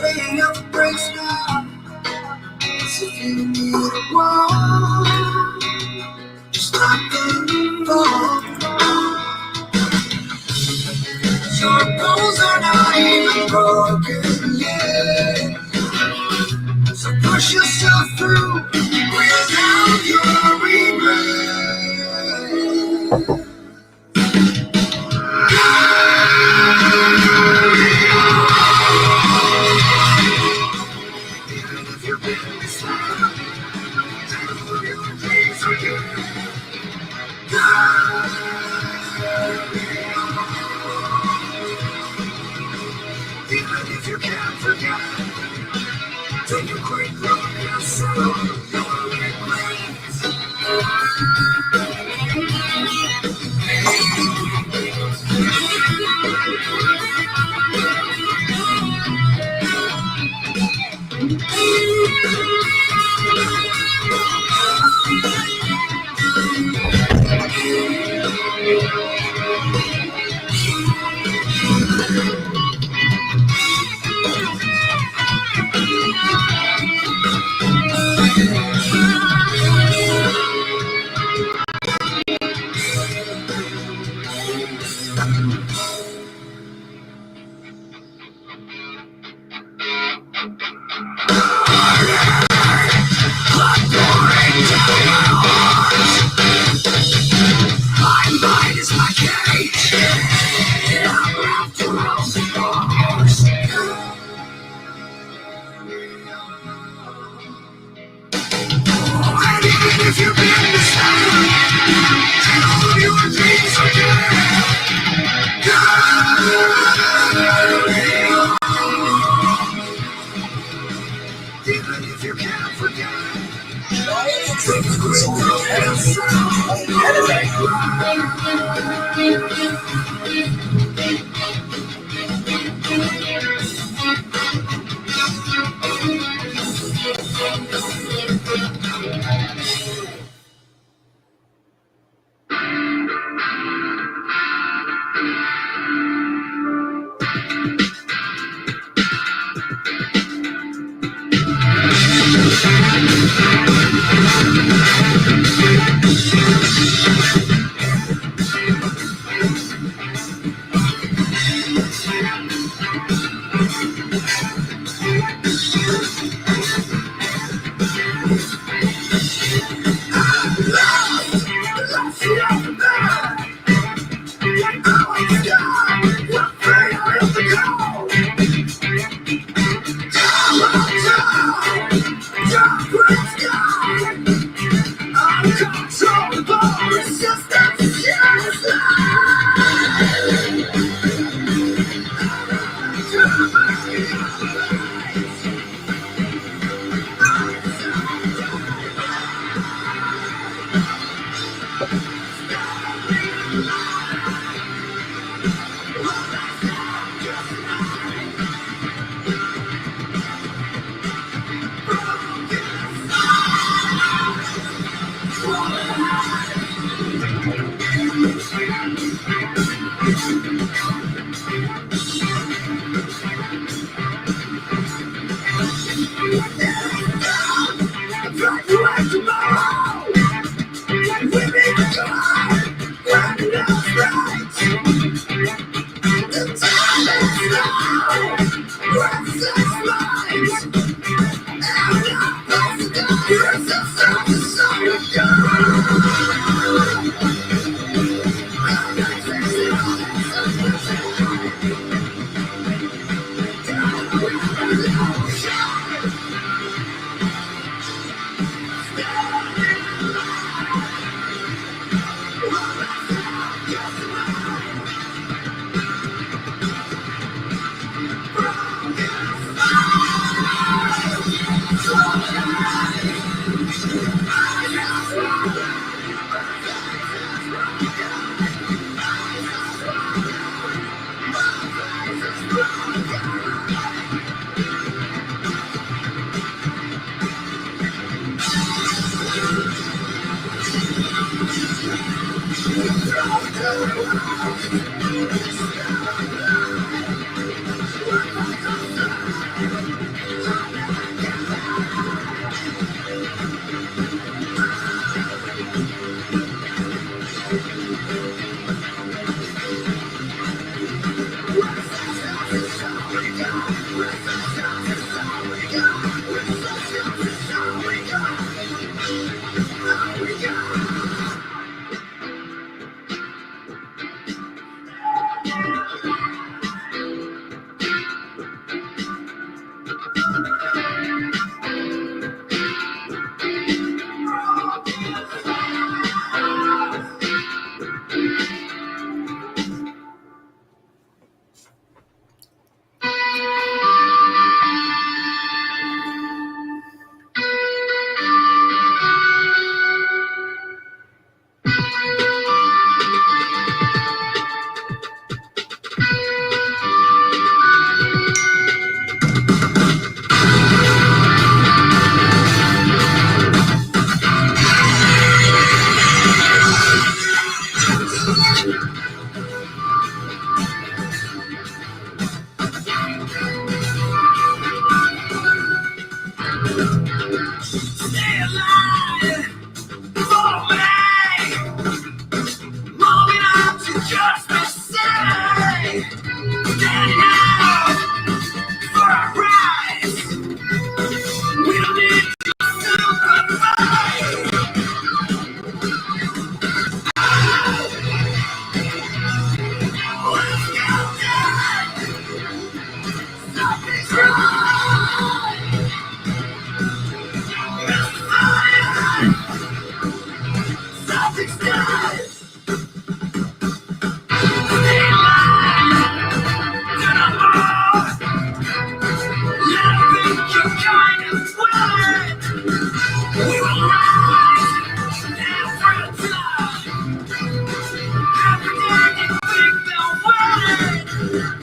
Laying up the brakes now. So if you need a walk, just like the fall. Your bones are not even broken yet. So push yourself through without your regret. Even if you've been misled, tell your dreams again. Even if you can't forget, take a quick look at yourself. Your regrets. My mind is my cage. I'm wrapped around the bars. And even if you've been misled, tell your dreams again. Even if you can't forget, take a quick look at yourself. Stay alive for me. Moving on to just the same. Standing out for our rights. We don't need to supervise. Let's go down. Something's wrong. Something's done. Stay alive. Do not move. Let it think you kind of win. We will rise every time. Every day you think they'll win.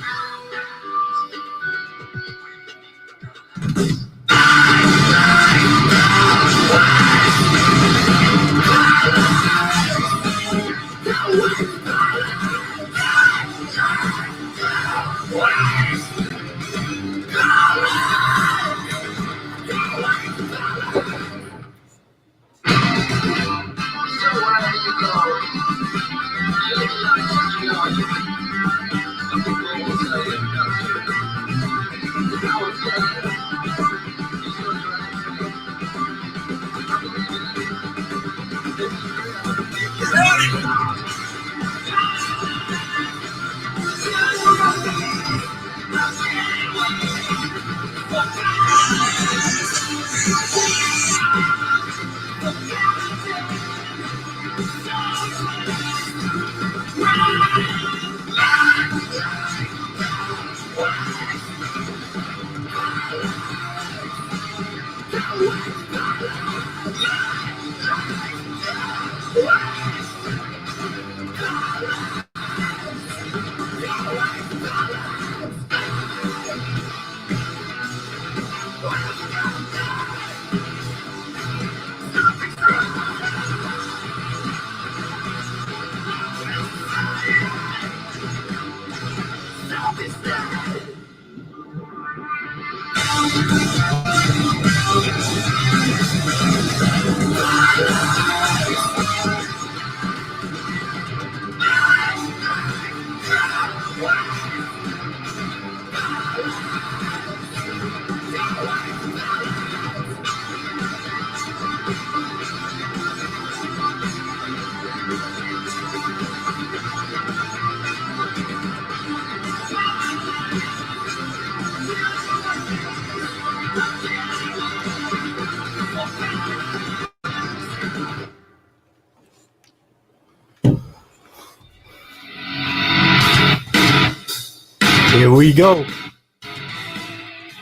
Here we go.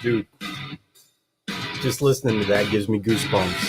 Dude, just listening to that gives me goosebumps.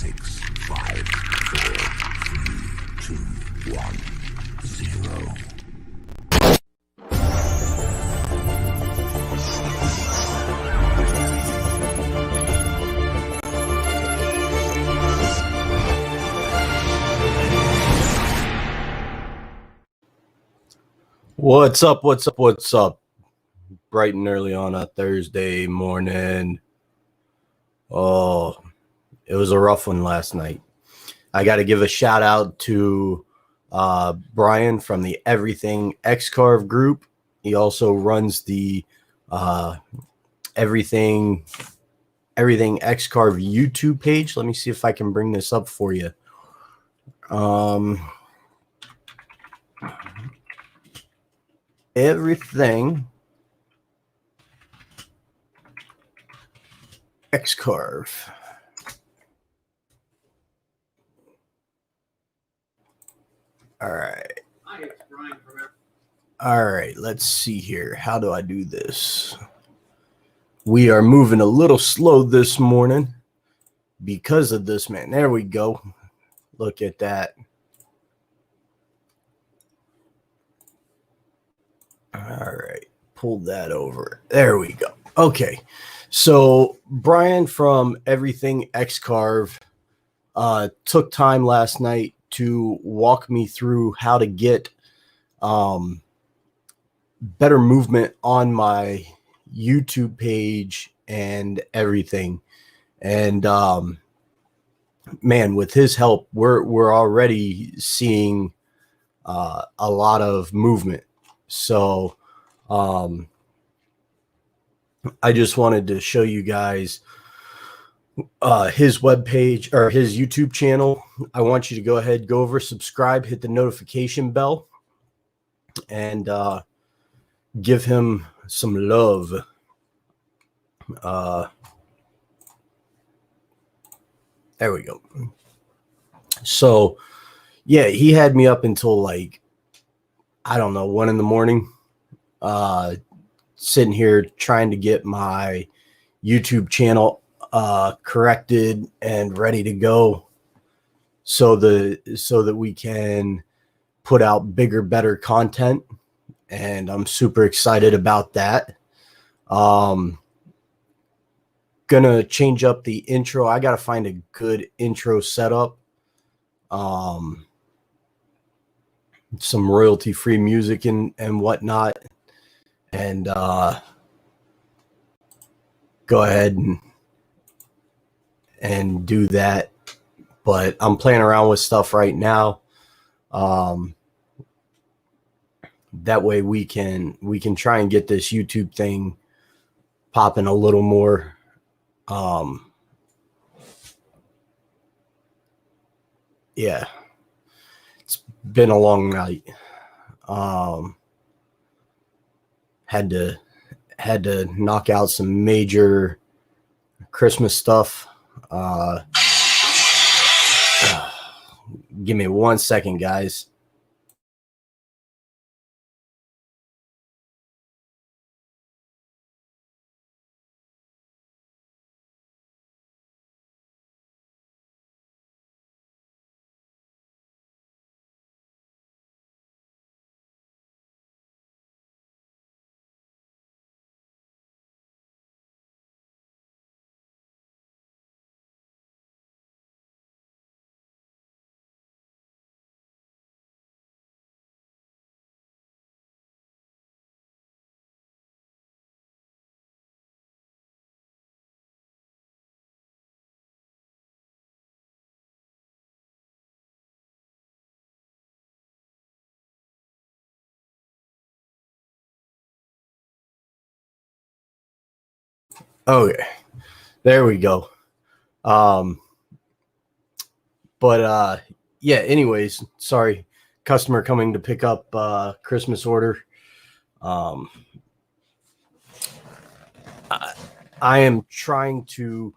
6, 5, 4, 3, 2, 1, 0. What's up? What's up? What's up? Bright and early on a Thursday morning. Oh, it was a rough one last night. I got to give a shout out to Brian from the Everything X-Carve group. He also runs the Everything X-Carve YouTube page. Let me see if I can bring this up for you. Everything X-Carve. All right. All right, let's see here. How do I do this? We are moving a little slow this morning because of this, man. There we go. Look at that. All right, pull that over. There we go. Okay, so Brian from Everything X-Carve took time last night to walk me through how to get better movement on my YouTube page and everything. And man, with his help, we're already seeing a lot of movement. So I just wanted to show you guys his webpage or his YouTube channel. I want you to go ahead, go over, subscribe, hit the notification bell, and give him some love. There we go. So yeah, he had me up until like, I don't know, 1 a.m, sitting here trying to get my YouTube channel corrected and ready to go so that we can put out bigger, better content. And I'm super excited about that. Gonna change up the intro. I gotta find a good intro setup. Some royalty-free music and whatnot. And go ahead and do that. But I'm playing around with stuff right now. That way we can try and get this YouTube thing popping a little more. Yeah, it's been a long night. Had to knock out some major Christmas stuff. Give me 1 second, guys. Okay, there we go. But yeah, anyways, sorry, customer coming to pick up Christmas order. I am trying to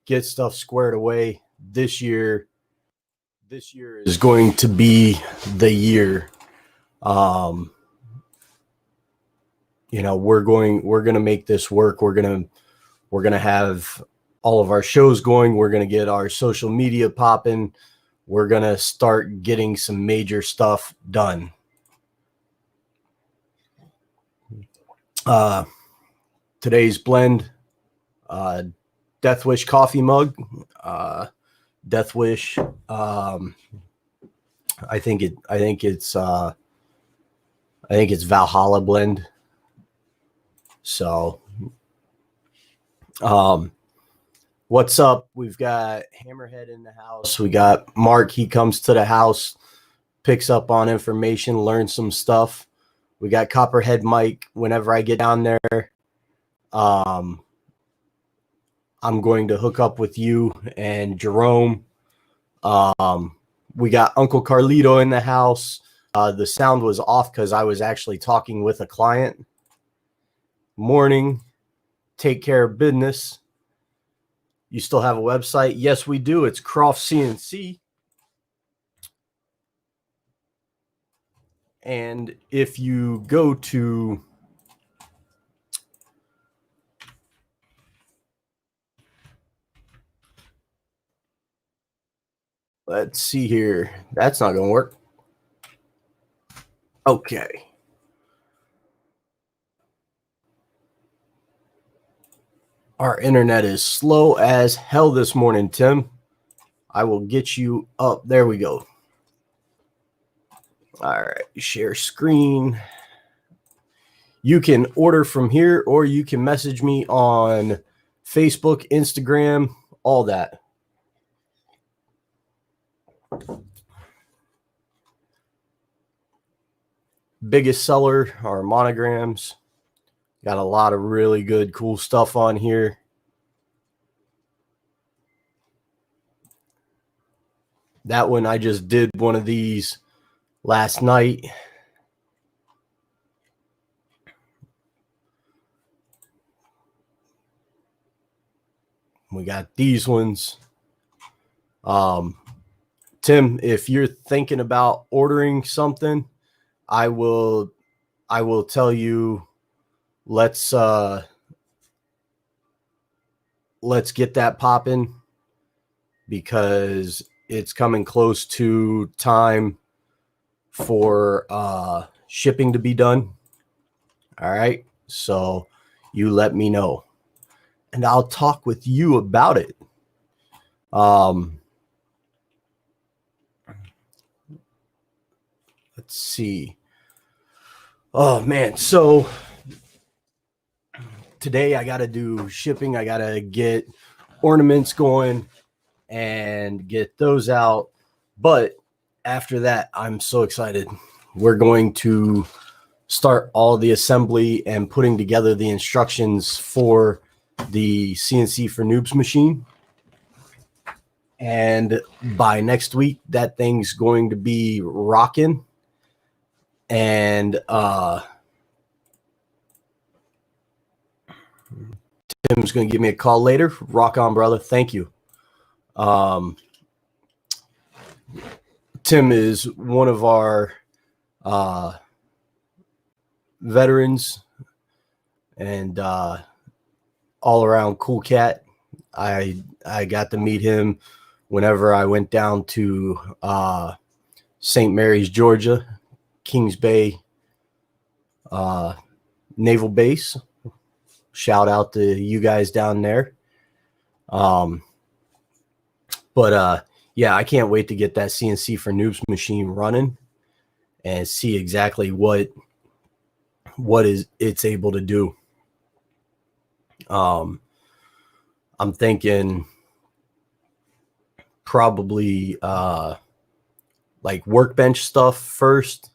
get stuff squared away this year. This year is going to be the year. You know, we're going to make this work. We're going to have all of our shows going. We're going to get our social media popping. We're going to start getting some major stuff done. Today's blend, Death Wish coffee mug, Death Wish. I think it's Valhalla blend. So, what's up? We've got Hammerhead in the house. We got Mark. He comes to the house, picks up on information, learns some stuff. We got Copperhead Mike. Whenever I get down there, I'm going to hook up with you and Jerome. We got Uncle Carlito in the house. The sound was off because I was actually talking with a client. Morning. Take care of business. You still have a website? Yes, we do. It's Croft CNC. And if you go to let's see here. That's not going to work. Okay. Our internet is slow as hell this morning, Tim. I will get you up. There we go. All right. Share screen. You can order from here or you can message me on Facebook, Instagram, all that. Biggest seller are monograms. Got a lot of really good, cool stuff on here. That one, I just did one of these last night. We got these ones. Tim, if you're thinking about ordering something, I will tell you, let's get that popping because it's coming close to time for shipping to be done. All right. So you let me know and I'll talk with you about it. Let's see. Oh man. So today I got to do shipping. I got to get ornaments going and get those out. But after that, I'm so excited. We're going to start all the assembly and putting together the instructions for the CNC for Noobs machine. And by next week, that thing's going to be rocking. And Tim's going to give me a call later. Rock on, brother. Thank you. Tim is one of our veterans and all around cool cat. I got to meet him whenever I went down to St. Mary's, Georgia, Kings Bay Naval Base. Shout out to you guys down there. Yeah, I can't wait to get that CNC for Noobs machine running and see exactly what is it's able to do. I'm thinking probably like workbench stuff first,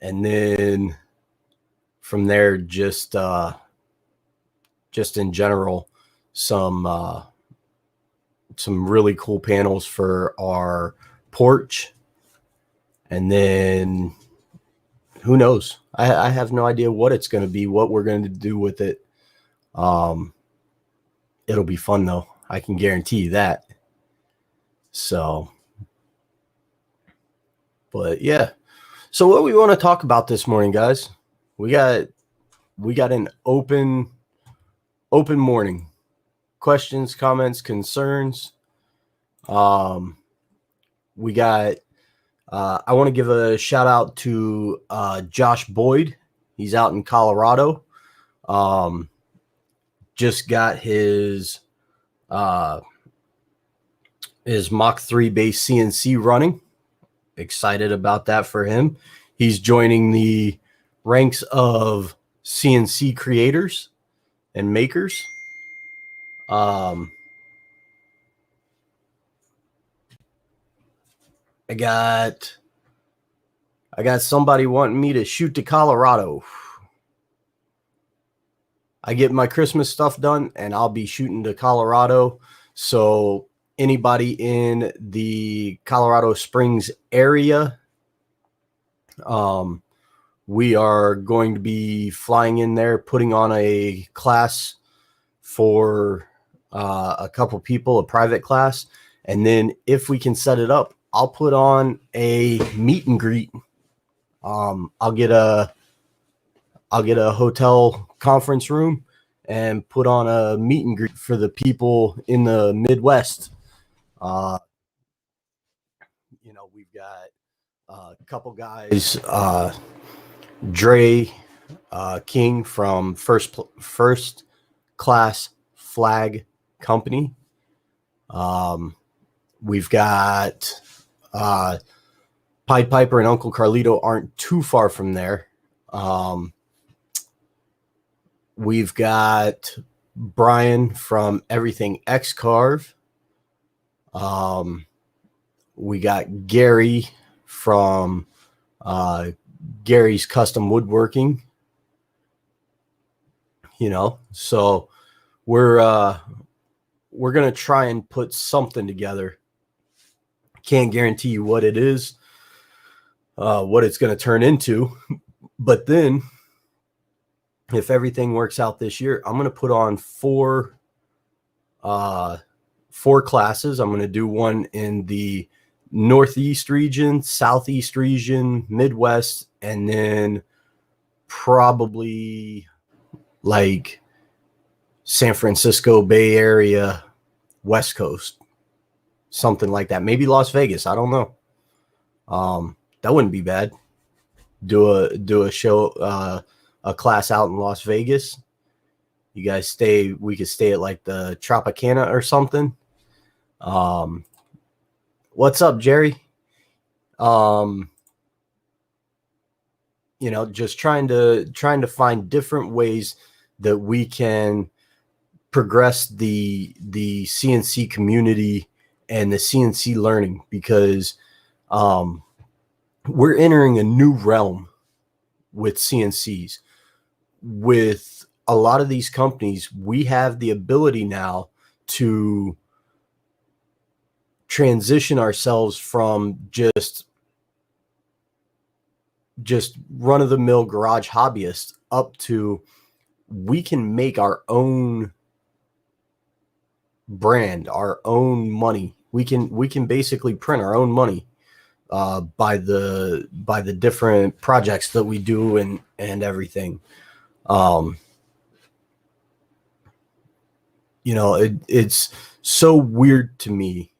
and then from there just in general some really cool panels for our porch, and then who knows? I have no idea what it's going to be, what we're going to do with it. It'll be fun though. I can guarantee you that. So, but yeah. So what we want to talk about this morning, guys, we got an open morning, questions, comments, concerns. We got, I want to give a shout out to Josh Boyd. He's out in Colorado. Just got his Mach 3 base CNC running. Excited about that for him. He's joining the ranks of CNC creators and makers. I got somebody wanting me to shoot to Colorado. I get my Christmas stuff done and I'll be shooting to Colorado. So anybody in the Colorado Springs area, we are going to be flying in there, putting on a class for a couple people, a private class. And then if we can set it up, I'll put on a meet and greet. I'll get a hotel conference room and put on a meet and greet for the people in the Midwest. We've got a couple guys, Dre King from First Class Flag Company. We've got Pied Piper and Uncle Carlito aren't too far from there. We've got Brian from Everything X Carve. We got Gary from Gary's Custom Woodworking. So we're gonna try and put something together. Can't guarantee you what it is, what it's gonna turn into, but then if everything works out this year, I'm gonna put on four classes. I'm gonna do one in the Northeast region, Southeast region, Midwest, and then probably like San Francisco Bay Area, West Coast, something like that. Maybe Las Vegas. I don't know. That wouldn't be bad. Do a show, a class out in Las Vegas. You guys we could stay at like the Tropicana or something. What's up, Jerry? Just trying to find different ways that we can progress the CNC community and the CNC learning, because we're entering a new realm with CNCs. With a lot of these companies, we have the ability now to transition ourselves from just run-of-the-mill garage hobbyists up to we can make our own brand, our own money. We can basically print our own money by the different projects that we do and everything. It's so weird to me.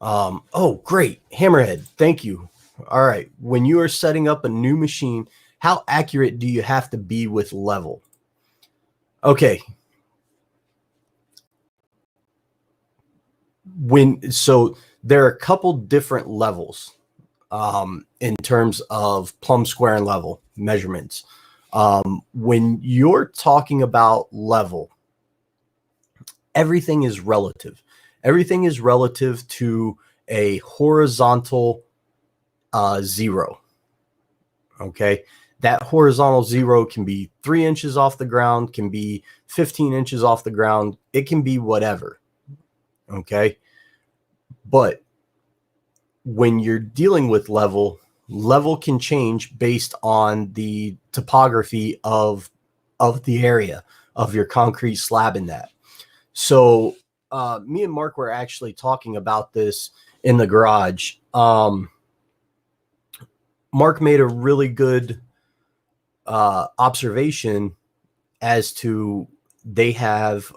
Oh, great. Hammerhead. Thank you. All right. When you are setting up a new machine, how accurate do you have to be with level? Okay. So there are a couple different levels in terms of plumb, square, and level measurements. When you're talking about level, everything is relative. Everything is relative to a horizontal zero. Okay. That horizontal zero can be 3 inches off the ground, can be 15 inches off the ground. It can be whatever. Okay. But when you're dealing with level can change based on the topography of the area of your concrete slab in that. So me and Mark were actually talking about this in the garage. Mark made a really good observation as to they have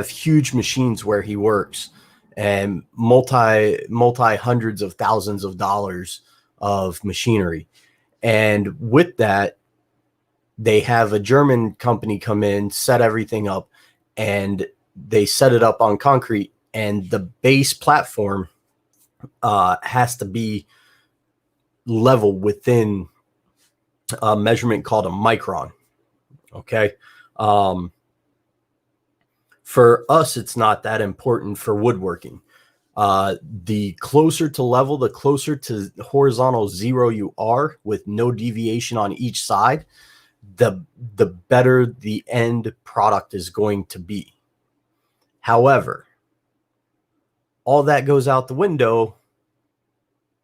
huge machines where he works, and multi hundreds of thousands of dollars of machinery. And with that, they have a German company come in, set everything up, and they set it up on concrete, and the base platform has to be level within a measurement called a micron. Okay. For us, it's not that important for woodworking. The closer to level, the closer to horizontal zero you are with no deviation on each side, the better the end product is going to be. However, all that goes out the window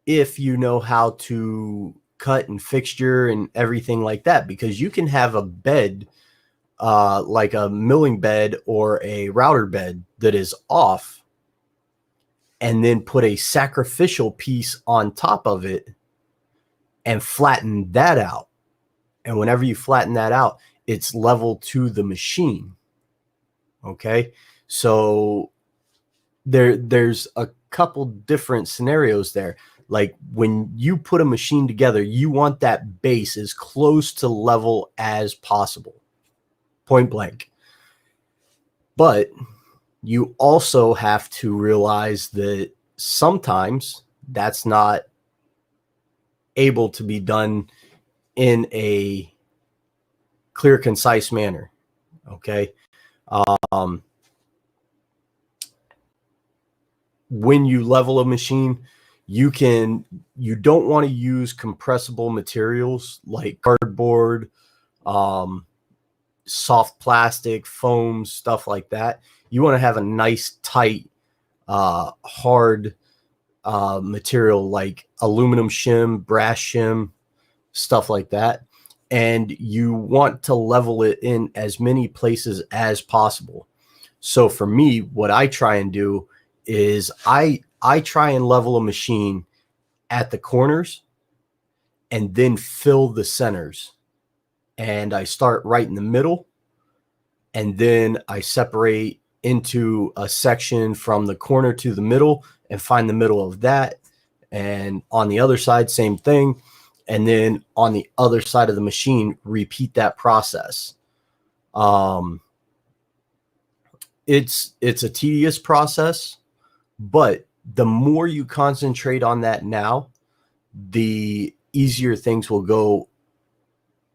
if you know how to cut and fixture and everything like that, because you can have a bed, like a milling bed or a router bed that is off, and then put a sacrificial piece on top of it and flatten that out. And whenever you flatten that out, it's level to the machine. Okay. So there's a couple different scenarios there. Like when you put a machine together, you want that base as close to level as possible, point blank. But you also have to realize that sometimes that's not able to be done in a clear, concise manner. Okay. When you level a machine, you don't want to use compressible materials like cardboard, soft plastic, foam, stuff like that. You want to have a nice, tight, hard material like aluminum shim, brass shim, stuff like that. And you want to level it in as many places as possible. So for me, what I try and do is I try and level a machine at the corners and then fill the centers. And I start right in the middle, and then I separate into a section from the corner to the middle and find the middle of that. And on the other side, same thing. And then on the other side of the machine, repeat that process. It's a tedious process, but the more you concentrate on that now, the easier things will go,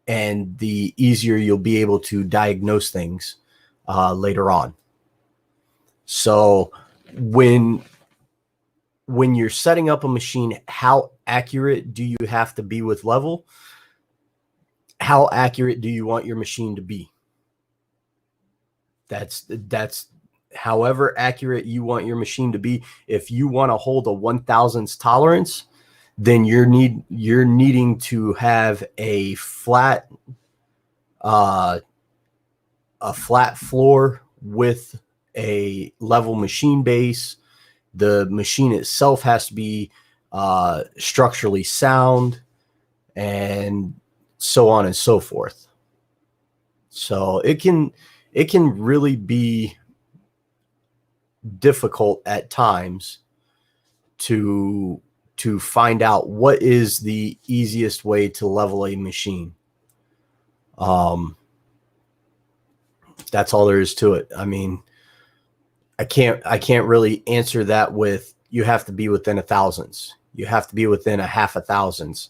and the easier you'll be able to diagnose things later on. So when you're setting up a machine, how accurate do you have to be with level? How accurate do you want your machine to be? That's however accurate you want your machine to be. If you want to hold a 1,000th tolerance, then you're needing to have a flat floor with a level machine base. The machine itself has to be structurally sound, and so on and so forth. So it can really be difficult at times to find out what is the easiest way to level a machine. That's all there is to it. I mean, I can't really answer that with you have to be within 1,000ths. You have to be within a half a thousandths.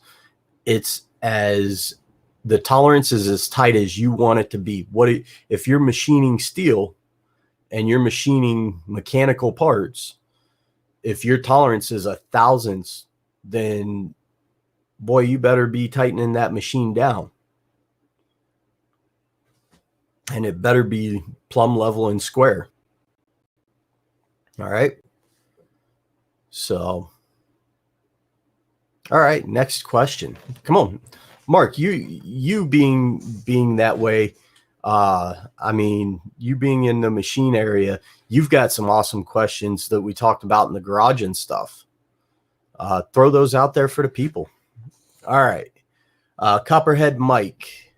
It's as the tolerance is as tight as you want it to be. If you're machining steel and you're machining mechanical parts, if your tolerance is 1,000ths, then boy, you better be tightening that machine down. And it better be plumb level and square. All right. So, all right, next question. Come on, Mark, you being that way, I mean, you being in the machine area, you've got some awesome questions that we talked about in the garage and stuff. Throw those out there for the people. All right. Copperhead Mike.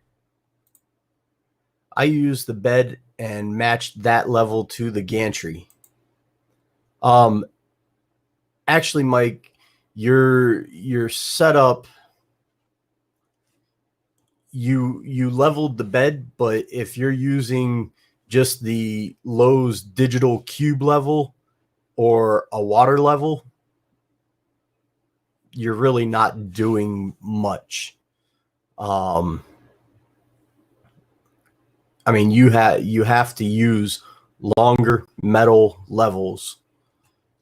I used the bed and matched that level to the gantry. Actually, Mike, your setup, you leveled the bed, but if you're using just the Lowe's digital cube level or a water level, you're really not doing much. I mean, you have to use longer metal levels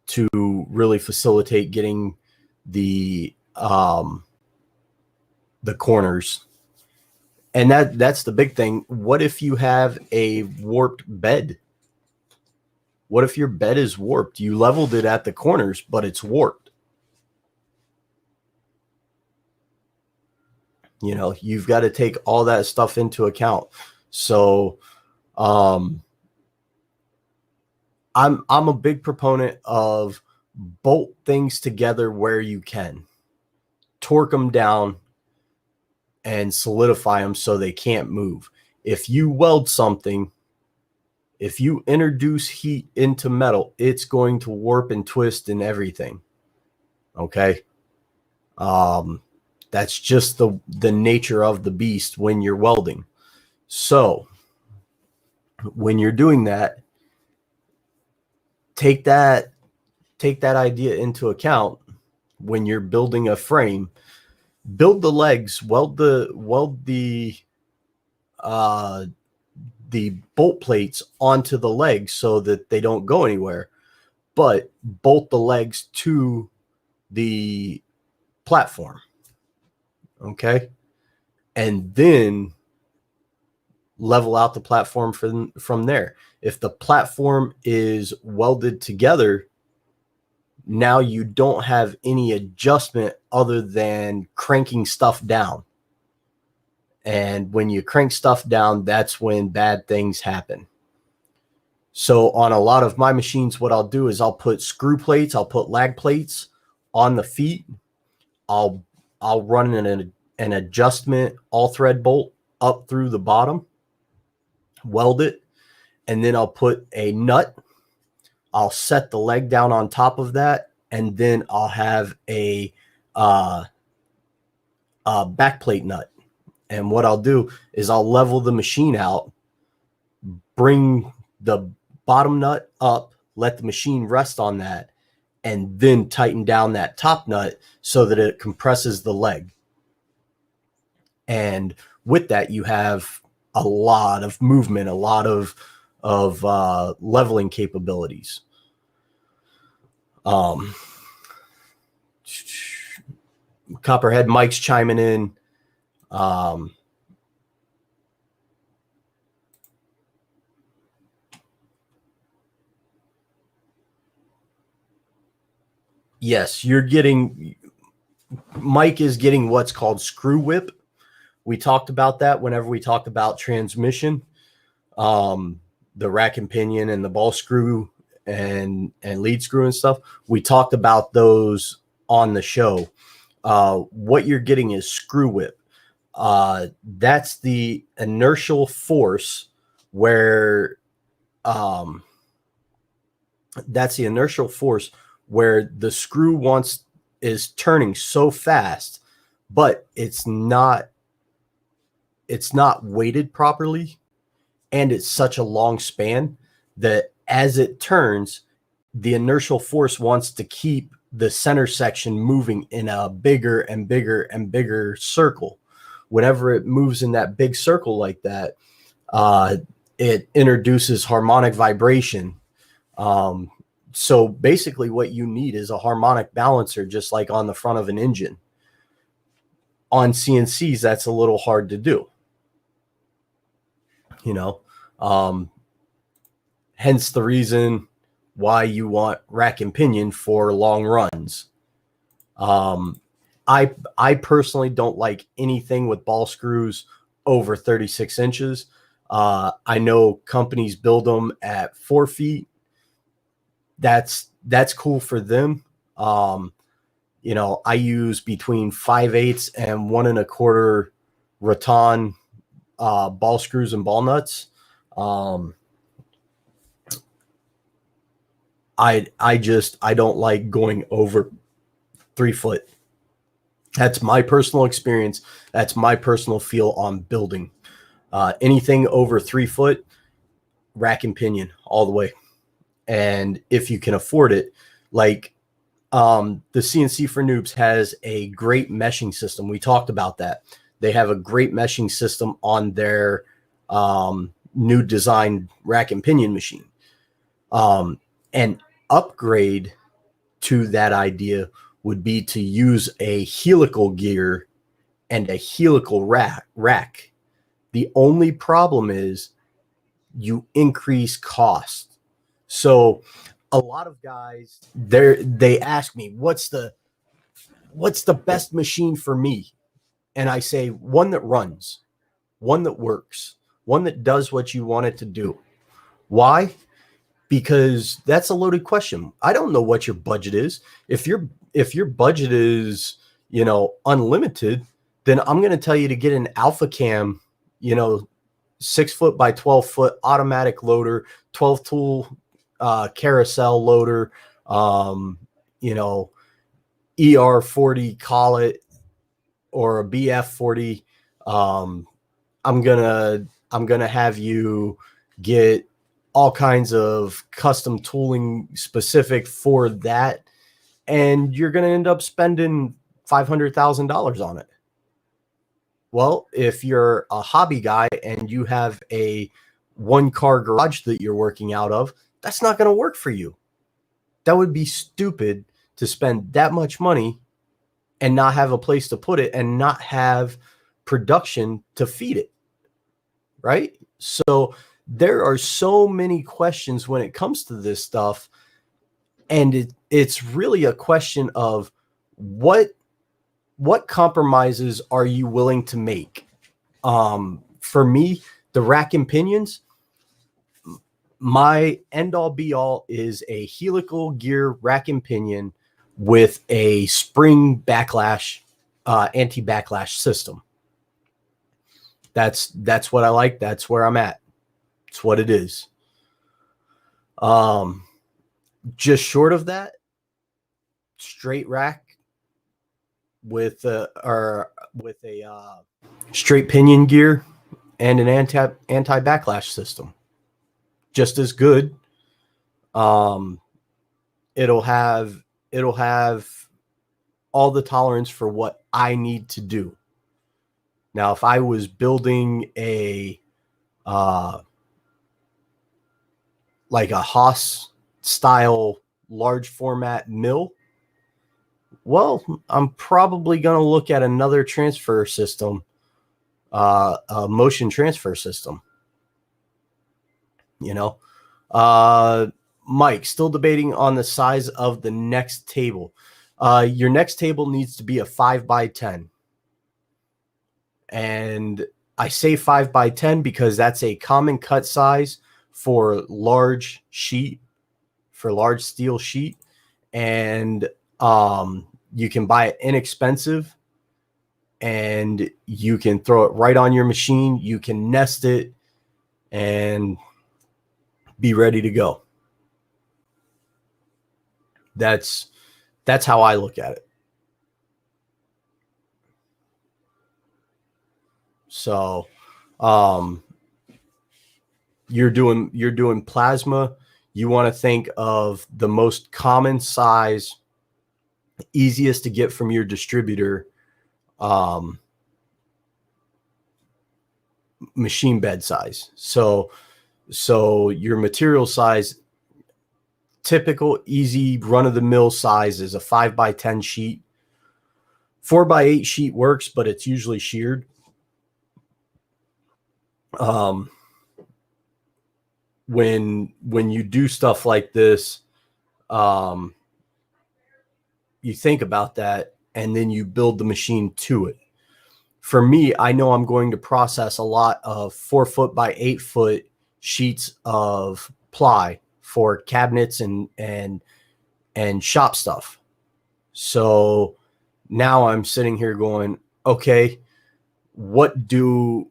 to really facilitate getting the corners. And that's the big thing. What if you have a warped bed? What if your bed is warped? You leveled it at the corners, but it's warped. You know, you've got to take all that stuff into account. So I'm a big proponent of bolt things together where you can. Torque them down and solidify them so they can't move. If you weld something, if you introduce heat into metal, it's going to warp and twist and everything. Okay? That's just the nature of the beast when you're welding. So when you're doing that, take that idea into account when you're building a frame. Build the legs, weld the bolt plates onto the legs so that they don't go anywhere, but bolt the legs to the platform. Okay? And then level out the platform from there. If the platform is welded together, now you don't have any adjustment other than cranking stuff down. And when you crank stuff down, that's when bad things happen. So on a lot of my machines, what I'll do is I'll put screw plates, I'll put lag plates on the feet. I'll run an adjustment all thread bolt up through the bottom, weld it, and then I'll put a nut. I'll set the leg down on top of that, and then I'll have a back plate nut. And what I'll do is I'll level the machine out, bring the bottom nut up, let the machine rest on that, and then tighten down that top nut so that it compresses the leg. And with that, you have a lot of movement, a lot of leveling capabilities. Copperhead Mike's chiming in. Yes, Mike is getting what's called screw whip. We talked about that whenever we talked about transmission, the rack and pinion and the ball screw and lead screw and stuff. We talked about those on the show. What you're getting is screw whip. That's the inertial force where the screw is turning so fast, but it's not weighted properly, and it's such a long span that as it turns, the inertial force wants to keep the center section moving in a bigger and bigger and bigger circle. Whenever it moves in that big circle like that, it introduces harmonic vibration. So basically what you need is a harmonic balancer, just like on the front of an engine. On CNCs, that's a little hard to do. Hence the reason why you want rack and pinion for long runs. I personally don't like anything with ball screws over 36 inches. I know companies build them at 4 feet. That's cool for them. I use between 5/8 and 1 1/4 rattan ball screws and ball nuts. I don't like going over 3 foot. That's my personal experience. That's my personal feel on building. Anything over 3 foot, rack and pinion all the way. And if you can afford it, like the CNC for Noobs has a great meshing system. We talked about that. They have a great meshing system on their new design rack and pinion machine. And upgrade to that idea would be to use a helical gear and a helical rack. The only problem is you increase cost. So a lot of guys they ask me, what's the best machine for me? And I say, one that runs, one that works, one that does what you want it to do. Why? Because that's a loaded question. I don't know what your budget is. If your budget is, unlimited, then I'm going to tell you to get an Alpha Cam, 6 foot by 12 foot automatic loader, 12 tool carousel loader, ER40, call it, or a BF40. I'm gonna have you get all kinds of custom tooling specific for that, and you're gonna end up spending $500,000 on it. Well, if you're a hobby guy and you have a 1-car garage that you're working out of, that's not going to work for you. That would be stupid to spend that much money and not have a place to put it and not have production to feed it. Right? So there are so many questions when it comes to this stuff. And it's really a question of what compromises are you willing to make? For me, the rack and pinions, my end all be all is a helical gear rack and pinion with a spring backlash, anti-backlash system. That's what I like. That's where I'm at. It's what it is. Just short of that, straight rack with a straight pinion gear and an anti-backlash system. Just as good. It'll have all the tolerance for what I need to do. Now, if I was building a like a Haas style large format mill, well, I'm probably going to look at another transfer system, a motion transfer system. Mike, still debating on the size of the next table. Your next table needs to be a 5x10. And I say 5x10 because that's a common cut size for large sheet, for large steel sheet. And you can buy it inexpensive and you can throw it right on your machine. You can nest it and be ready to go. That's how I look at it. So, you're doing plasma. You want to think of the most common size, easiest to get from your distributor, machine bed size. So your material size, typical easy run of the mill size is a 5x10 sheet. 4x8 sheet works, but it's usually sheared. When you do stuff like this, you think about that and then you build the machine to it. For me, I know I'm going to process a lot of 4 foot by 8 foot sheets of ply for cabinets and shop stuff. So now I'm sitting here going, okay, what do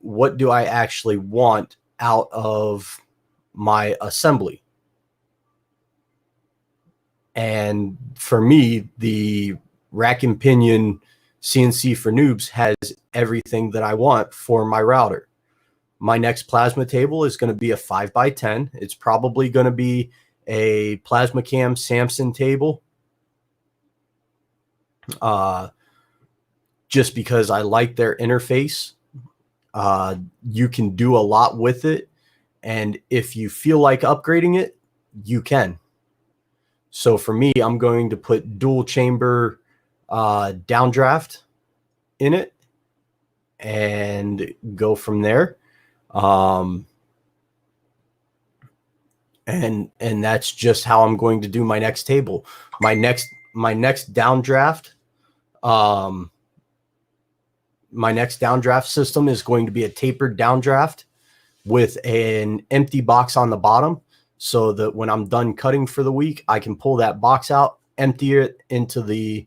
I actually want out of my assembly? And for me, the rack and pinion CNC for Noobs has everything that I want for my router. My next plasma table is going to be a 5x10. It's probably going to be a PlasmaCam Samson table. Just because I like their interface. You can do a lot with it. And if you feel like upgrading it, you can. So for me, I'm going to put dual chamber downdraft in it and go from there. And that's just how I'm going to do my next table. My next downdraft, my next downdraft system is going to be a tapered downdraft with an empty box on the bottom, so that when I'm done cutting for the week, I can pull that box out, empty it into the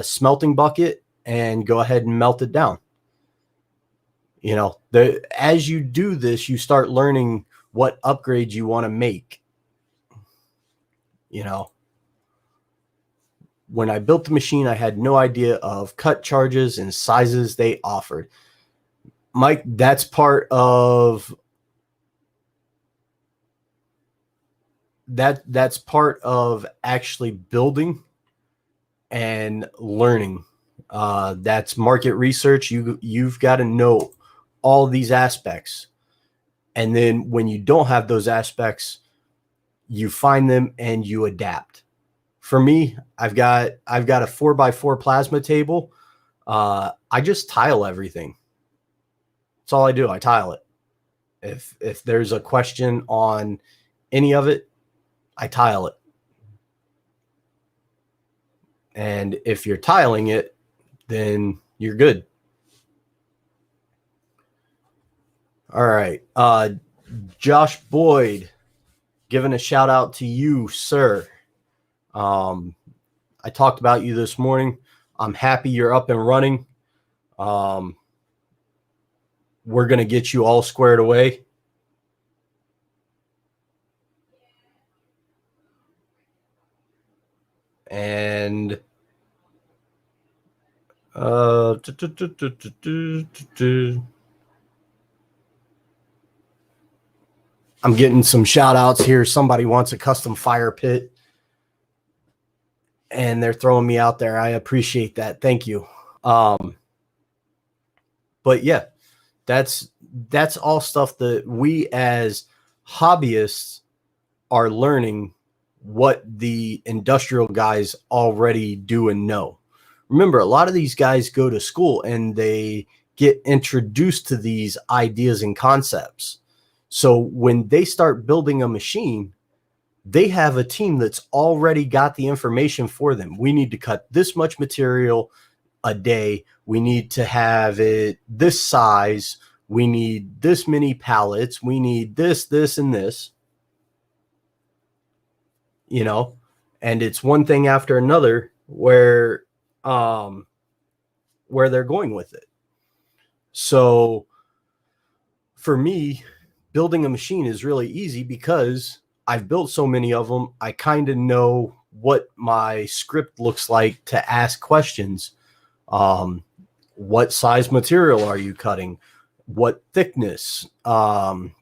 smelting bucket, and go ahead and melt it down. You know, as you do this, you start learning what upgrades you want to make. You know, when I built the machine, I had no idea of cut charges and sizes they offered. Mike, that's part of that's part of actually building and learning. That's market research. You've got to know all these aspects. And then when you don't have those aspects, you find them and you adapt. For me, I've got a 4x4 plasma table. I just tile everything. That's all I do. I tile it. If there's a question on any of it, I tile it. And if you're tiling it, then you're good. All right. Josh Boyd, giving a shout out to you, sir. I talked about you this morning. I'm happy you're up and running. We're going to get you all squared away. And I'm getting some shout outs here. Somebody wants a custom fire pit, and they're throwing me out there. I appreciate that. Thank you. But yeah, that's all stuff that we as hobbyists are learning what the industrial guys already do and know. Remember, a lot of these guys go to school and they get introduced to these ideas and concepts. So when they start building a machine, they have a team that's already got the information for them. We need to cut this much material a day. We need to have it this size. We need this many pallets. We need this, this, and this. You know, and it's one thing after another where they're going with it. So for me, building a machine is really easy because I've built so many of them. I kind of know what my script looks like to ask questions. What size material are you cutting? What thickness? You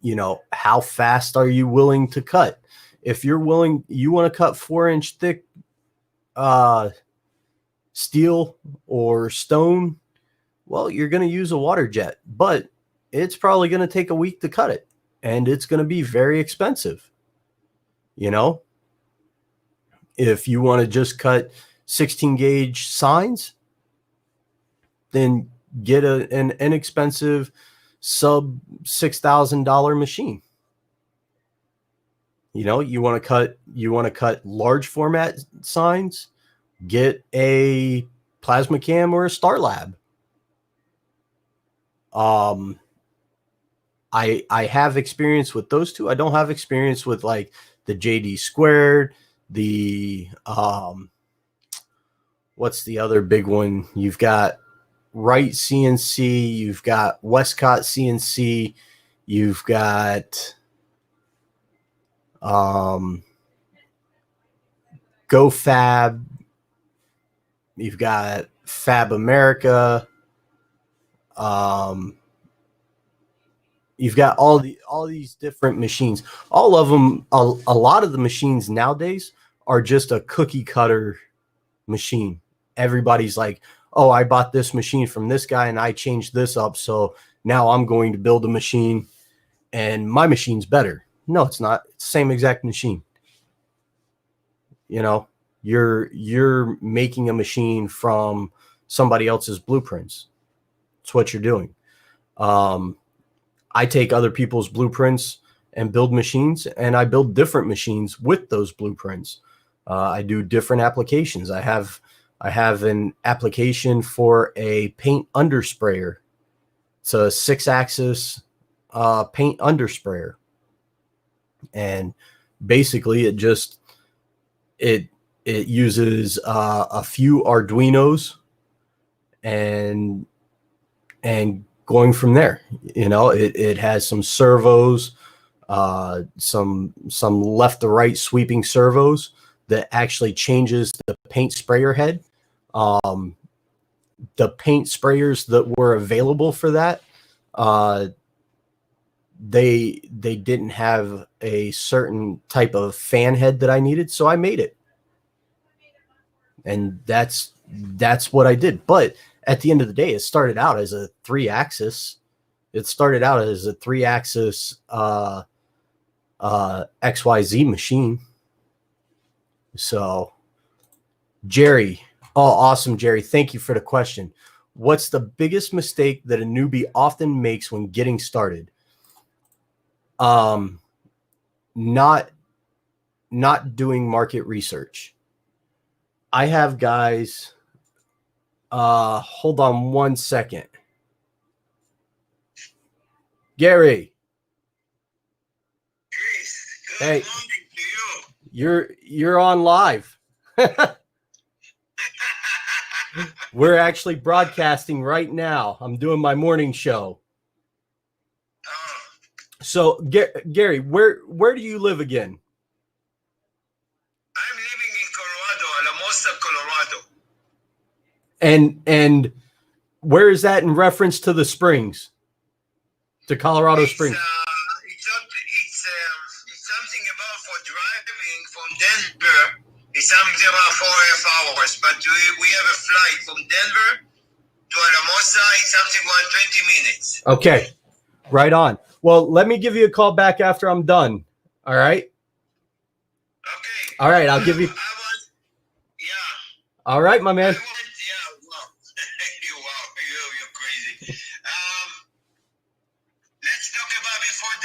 know, how fast are you willing to cut? If you're willing, you want to cut 4-inch thick steel or stone, well, you're going to use a water jet, but it's probably going to take a week to cut it, and it's going to be very expensive. You know, if you want to just cut 16 gauge signs, then get an inexpensive sub $6,000 machine. You know, you want to cut large format signs, get a PlasmaCam or a StarLab. I have experience with those two. I don't have experience with like the JD Squared, the what's the other big one you've got Wright CNC, you've got Westcott CNC, you've got GoFab, you've got Fab America, you've got all these different machines. All of them, a lot of the machines nowadays are just a cookie cutter machine. Everybody's like, oh, I bought this machine from this guy and I changed this up, so now I'm going to build a machine and my machine's better. No, it's not. It's the same exact machine. You know, you're making a machine from somebody else's blueprints. It's what you're doing. I take other people's blueprints and build machines, and I build different machines with those blueprints. I do different applications. I have an application for a paint undersprayer. It's a 6-axis paint undersprayer, and basically it uses a few Arduinos and going from there. You know, it has some servos, some left to right sweeping servos that actually changes the paint sprayer head. The paint sprayers that were available for that, they didn't have a certain type of fan head that I needed, so I made it. And that's what I did. But at the end of the day, it started out as a 3-axis. It started out as a 3-axis XYZ machine. So, Jerry, oh, awesome, Jerry. Thank you for the question. What's the biggest mistake that a newbie often makes when getting started? Not doing market research. I have guys, hold on one second. Gary. Chris, good Hey. morning to you. You're on live. We're actually broadcasting right now. I'm doing my morning show. Oh, So, Gary, where do you live again? I'm living in Colorado, Alamosa, Colorado. And where is that in reference to the Springs? To Colorado Springs. It's something about for driving from Denver. It's something about 4.5 hours, but we have a flight from Denver to Alamosa. It's something about 20 minutes. Okay. Right on. Well, let me give you a call back after I'm done. All right. Okay. All right. I'll give you. Yeah. All right, my man. Yeah, wow. You're crazy. Let's talk about before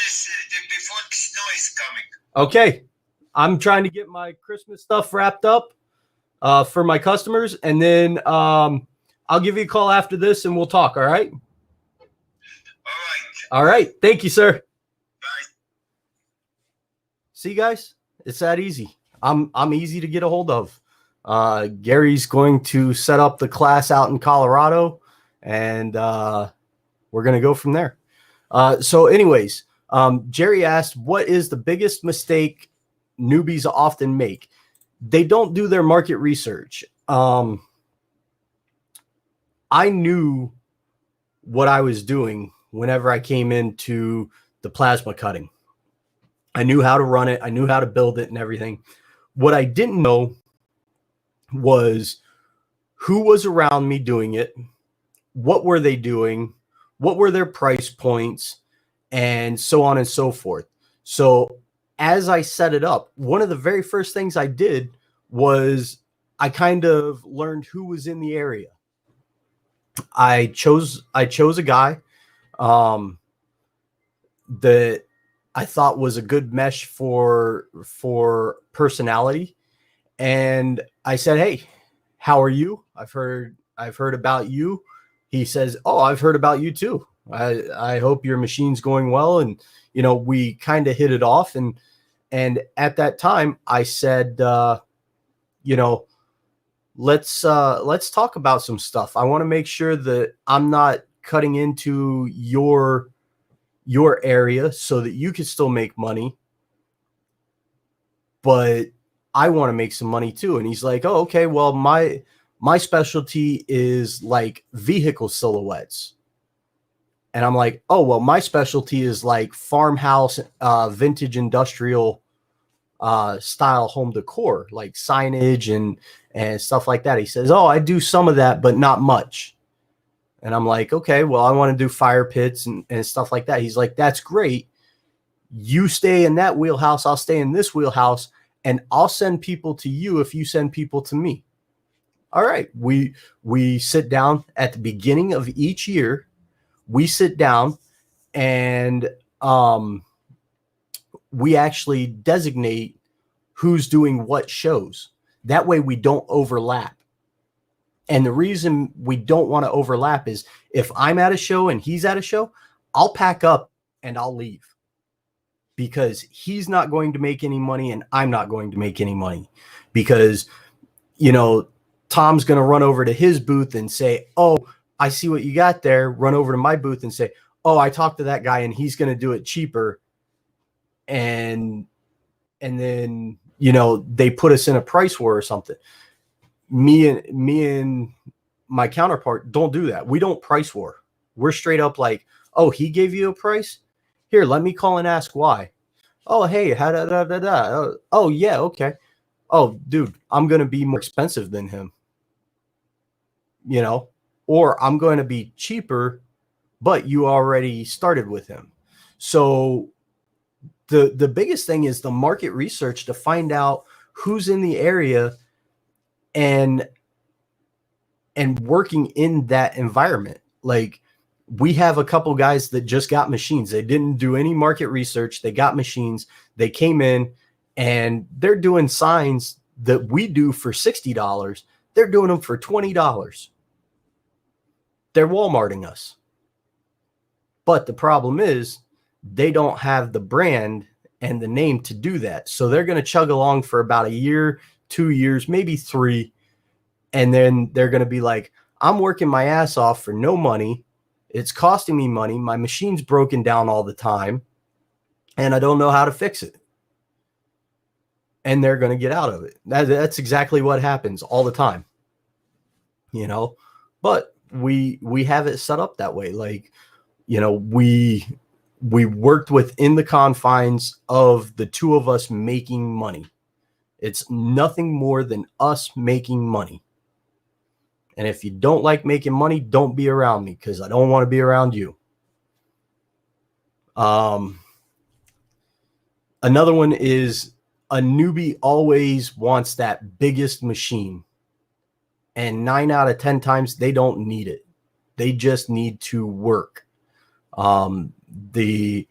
the snow is coming. Okay. I'm trying to get my Christmas stuff wrapped up for my customers, and then I'll give you a call after this and we'll talk. All right. All right. All right. Thank you, sir. Bye. See, guys, it's that easy. I'm easy to get a hold of. Gary's going to set up the class out in Colorado, and we're going to go from there. So anyways, Jerry asked, what is the biggest mistake newbies often make? They don't do their market research. I knew what I was doing whenever I came into the plasma cutting. I knew how to run it. I knew how to build it and everything. What I didn't know was who was around me doing it, what were they doing, what were their price points, and so on and so forth. So as I set it up, one of the very first things I did was I kind of learned who was in the area. I chose a guy that I thought was a good mesh for personality. And I said, "Hey, how are you? I've heard about you." He says, "Oh, I've heard about you too. I hope your machine's going well." And we kind of hit it off. And at that time, I said, let's talk about some stuff. I want to make sure that I'm not cutting into your area so that you can still make money, but I want to make some money too. And he's like, oh, okay, well, my specialty is like vehicle silhouettes. And I'm like, oh, well, my specialty is like farmhouse, vintage industrial style home decor, like signage and stuff like that. He says, oh, I do some of that, but not much. And I'm like, okay, well, I want to do fire pits and stuff like that. He's like, that's great. You stay in that wheelhouse. I'll stay in this wheelhouse, and I'll send people to you if you send people to me. All right. We sit down at the beginning of each year. We sit down and we actually designate who's doing what shows. That way we don't overlap. And the reason we don't want to overlap is if I'm at a show and he's at a show, I'll pack up and I'll leave, because he's not going to make any money and I'm not going to make any money, because, Tom's going to run over to his booth and say, oh, I see what you got there. Run over to my booth and say, oh, I talked to that guy and he's going to do it cheaper. And then, they put us in a price war or something. Me and my counterpart don't do that. We don't price war. We're straight up like, oh, he gave you a price? Here, let me call and ask why. Oh, hey, oh, yeah, okay. Oh, dude, I'm going to be more expensive than him. Or I'm going to be cheaper, but you already started with him. So the biggest thing is the market research to find out who's in the area and working in that environment. Like, we have a couple guys that just got machines. They didn't do any market research. They got machines. They came in and they're doing signs that we do for $60. They're doing them for $20. They're Walmarting us. But the problem is they don't have the brand and the name to do that. So they're going to chug along for about a year, 2 years, maybe 3. And then they're going to be like, I'm working my ass off for no money. It's costing me money. My machine's broken down all the time and I don't know how to fix it. And they're going to get out of it. That's exactly what happens all the time, but we have it set up that way. Like, we worked within the confines of the two of us making money. It's nothing more than us making money. And if you don't like making money, don't be around me, because I don't want to be around you. Another one is a newbie always wants that biggest machine. And 9 out of 10 times, they don't need it. They just need to work. The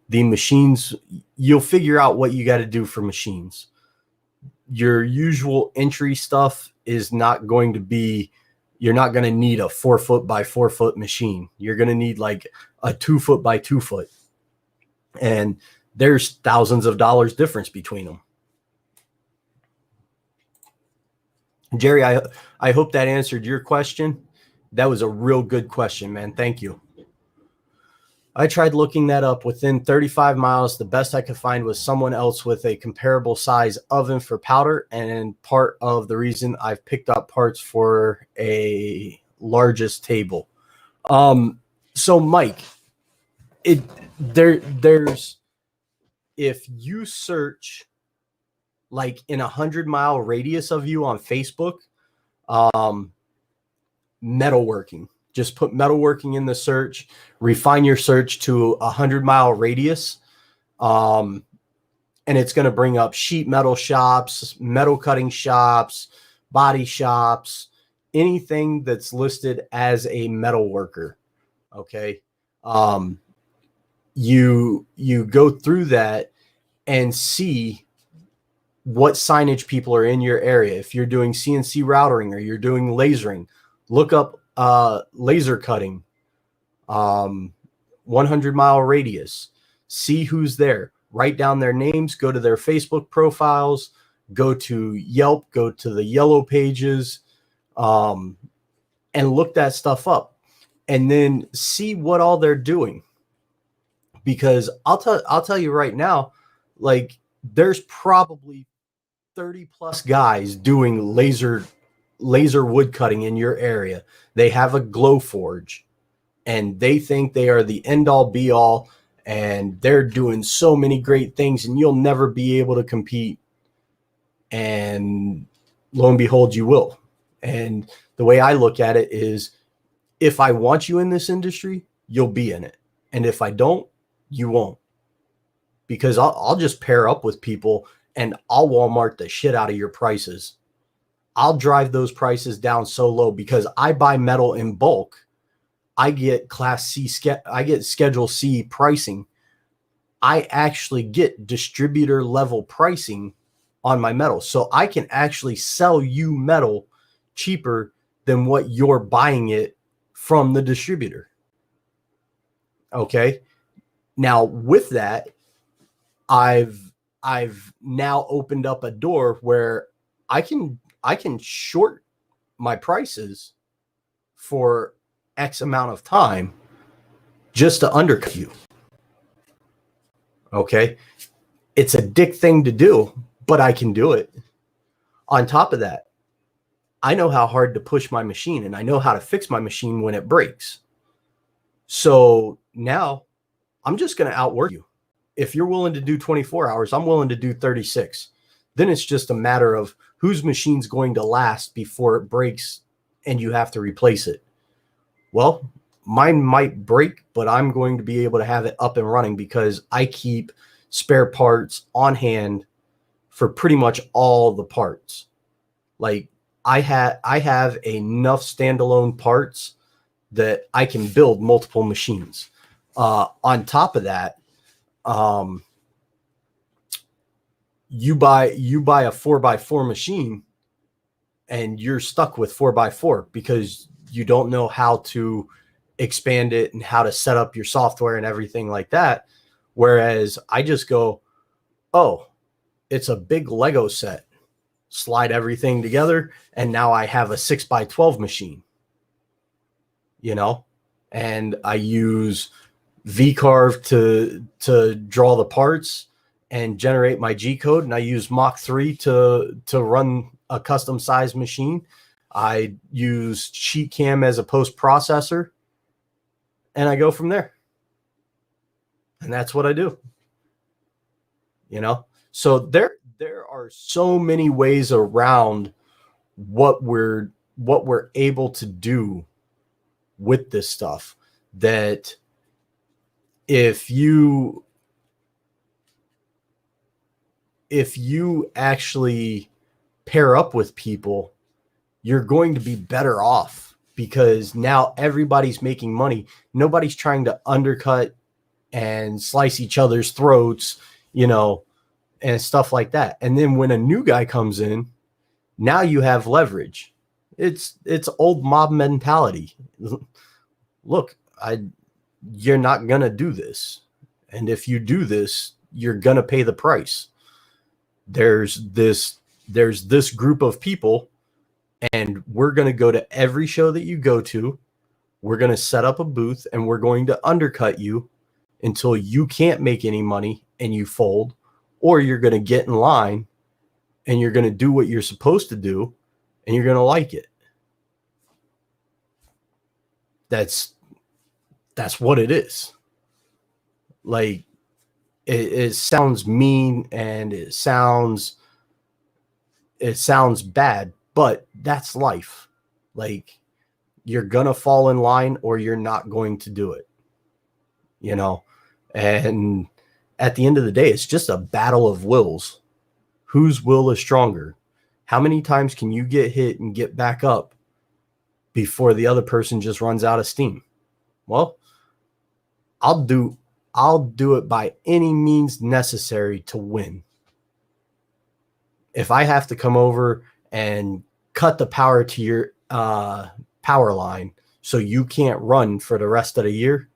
machines, you'll figure out what you got to do for machines. Your usual entry stuff is not going to be, you're not going to need a 4 foot by 4 foot machine. You're going to need like a 2 foot by 2 foot. And there's thousands of dollars difference between them. Jerry, I hope that answered your question. That was a real good question, man. Thank you. I tried looking that up. Within 35 miles, the best I could find was someone else with a comparable size oven for powder, and part of the reason I've picked up parts for a largest table. So Mike, there's, if you search like in 100-mile radius of you on Facebook, metalworking, just put metalworking in the search, refine your search to 100-mile radius. And it's going to bring up sheet metal shops, metal cutting shops, body shops, anything that's listed as a metal worker. Okay. You go through that and see what signage people are in your area. If you're doing CNC routering or you're doing lasering, look up laser cutting, 100-mile radius, see who's there, write down their names, go to their Facebook profiles, go to Yelp, go to the yellow pages, and look that stuff up and then see what all they're doing. Because I'll tell you right now, like there's probably 30 plus guys doing laser wood cutting in your area. They have a glow forge and they think they are the end all be all, and they're doing so many great things and you'll never be able to compete. And lo and behold, you will. And the way I look at it is, if I want you in this industry, you'll be in it. And if I don't, you won't. Because I'll just pair up with people and I'll Walmart the shit out of your prices. I'll drive those prices down so low because I buy metal in bulk. I get Class C, I get Schedule C pricing. I actually get distributor level pricing on my metal. So I can actually sell you metal cheaper than what you're buying it from the distributor. Okay. Now with that, I've now opened up a door where I can short my prices for X amount of time just to undercut you. Okay. It's a dick thing to do, but I can do it. On top of that, I know how hard to push my machine and I know how to fix my machine when it breaks. So now I'm just going to outwork you. If you're willing to do 24 hours, I'm willing to do 36. Then it's just a matter of whose machine's going to last before it breaks and you have to replace it. Well, mine might break, but I'm going to be able to have it up and running because I keep spare parts on hand for pretty much all the parts. Like I have enough standalone parts that I can build multiple machines. On top of that, you buy a 4x4 machine and you're stuck with 4x4 because you don't know how to expand it and how to set up your software and everything like that. Whereas I just go, oh, it's a big Lego set, slide everything together, and now I have a 6x12 machine, and I use VCarve to draw the parts and generate my G code. And I use Mach 3 to run a custom sized machine. I use SheetCam as a post processor and I go from there. And that's what I do. So there are so many ways around what we're able to do with this stuff that if you actually pair up with people, you're going to be better off because now everybody's making money. Nobody's trying to undercut and slice each other's throats, and stuff like that. And then when a new guy comes in, now you have leverage. It's old mob mentality. Look, you're not going to do this. And if you do this, you're going to pay the price. There's this group of people, and we're going to go to every show that you go to. We're going to set up a booth and we're going to undercut you until you can't make any money and you fold, or you're going to get in line and you're going to do what you're supposed to do and you're going to like it. That's what it is. Like it sounds mean and it sounds bad, but that's life. Like you're going to fall in line or you're not going to do it, and at the end of the day, it's just a battle of wills. Whose will is stronger? How many times can you get hit and get back up before the other person just runs out of steam? Well, I'll do it by any means necessary to win. If I have to come over and cut the power to your power line so you can't run for the rest of the year,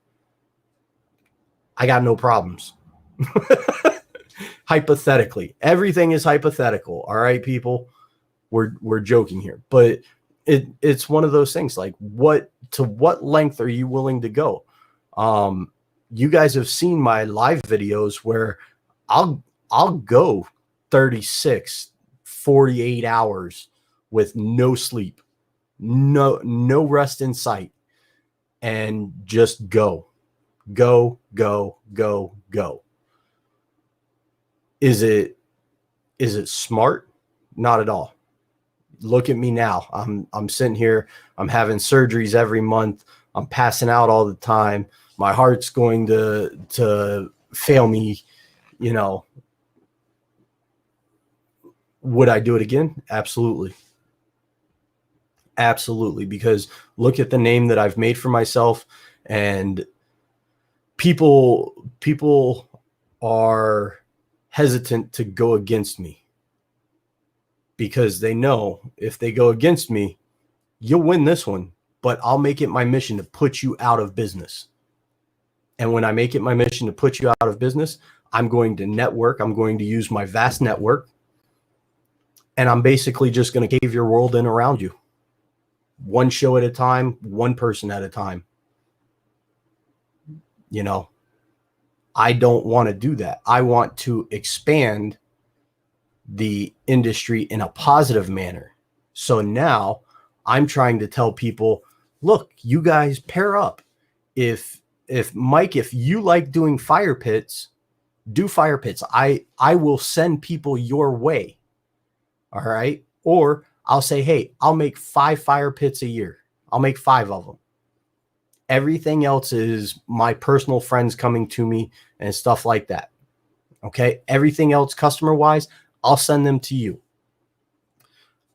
I got no problems. Hypothetically, everything is hypothetical. All right, people, we're joking here, but it's one of those things, like what length are you willing to go? You guys have seen my live videos where I'll go 36, 48 hours with no sleep, no rest in sight, and just go. Is it smart? Not at all. Look at me now. I'm sitting here, I'm having surgeries every month, I'm passing out all the time, my heart's going to fail me, you know. Would I do it again? Absolutely. Absolutely. Because look at the name that I've made for myself, and people are hesitant to go against me because they know if they go against me, you'll win this one, but I'll make it my mission to put you out of business. And when I make it my mission to put you out of business, I'm going to network. I'm going to use my vast network, and I'm basically just going to cave your world in around you. One show at a time, one person at a time. You know, I don't want to do that. I want to expand the industry in a positive manner. So now I'm trying to tell people, look, you guys pair up. If Mike, if you like doing fire pits, do fire pits. I will send people your way. All right. Or I'll say, hey, I'll make 5 fire pits a year. I'll make 5 of them. Everything else is my personal friends coming to me and stuff like that. Okay. Everything else customer wise, I'll send them to you.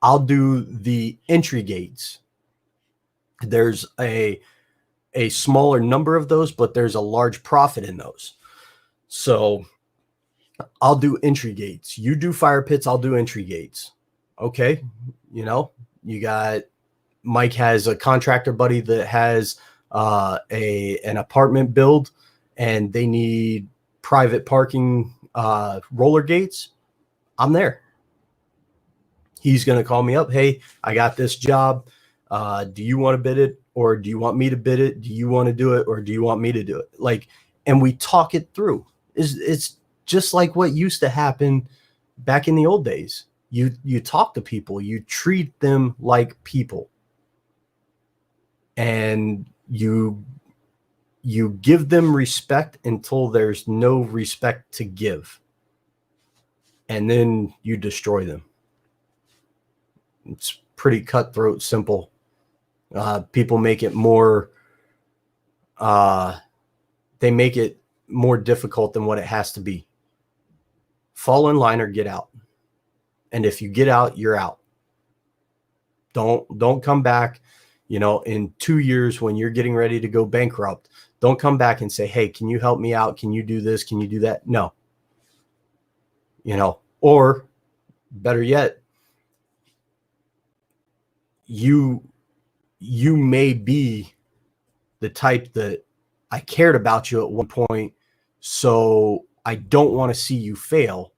I'll do the entry gates. There's a smaller number of those, but there's a large profit in those. So I'll do entry gates. You do fire pits, I'll do entry gates. Okay. You know, you got Mike has a contractor buddy that has an apartment build, and they need private parking roller gates. I'm there. He's going to call me up. Hey, I got this job. Do you want to bid it, or do you want me to bid it? Do you want to do it, or do you want me to do it? Like, and we talk it through. It's just like what used to happen back in the old days. You talk to people, you treat them like people, and you give them respect until there's no respect to give, and then you destroy them. It's pretty cutthroat, simple. People make it more, they make it more difficult than what it has to be. Fall in line or get out. And if you get out, you're out. Don't come back, you know, in 2 years when you're getting ready to go bankrupt. Don't come back and say, hey, can you help me out? Can you do this? Can you do that? No. You know, or better yet, you may be the type that I cared about you at one point, so I don't want to see you fail,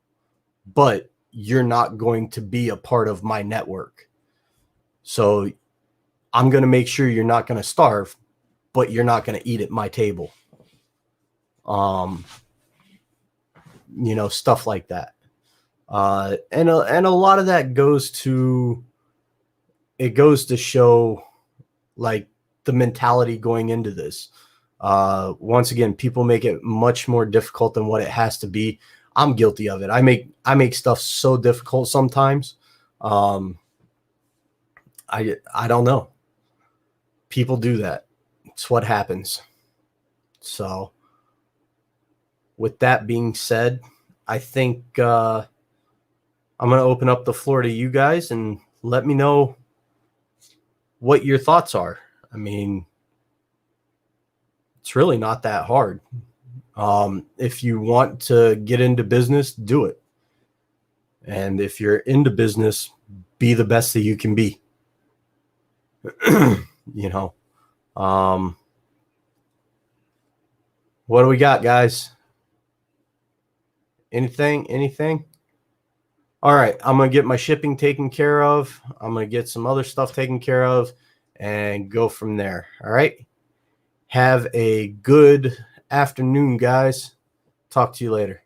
but you're not going to be a part of my network. So I'm going to make sure you're not going to starve, but you're not going to eat at my table. You know, stuff like that. And a lot of that goes to show like the mentality going into this. Once again, people make it much more difficult than what it has to be. I'm guilty of it. I make stuff so difficult sometimes. I don't know. People do that. It's what happens. So with that being said, I think I'm going to open up the floor to you guys and let me know what your thoughts are. I mean, it's really not that hard. If you want to get into business, do it. And if you're into business, be the best that you can be. You know, what do we got, guys? Anything? All right, I'm going to get my shipping taken care of. I'm going to get some other stuff taken care of and go from there. All right. Have a good afternoon, guys. Talk to you later.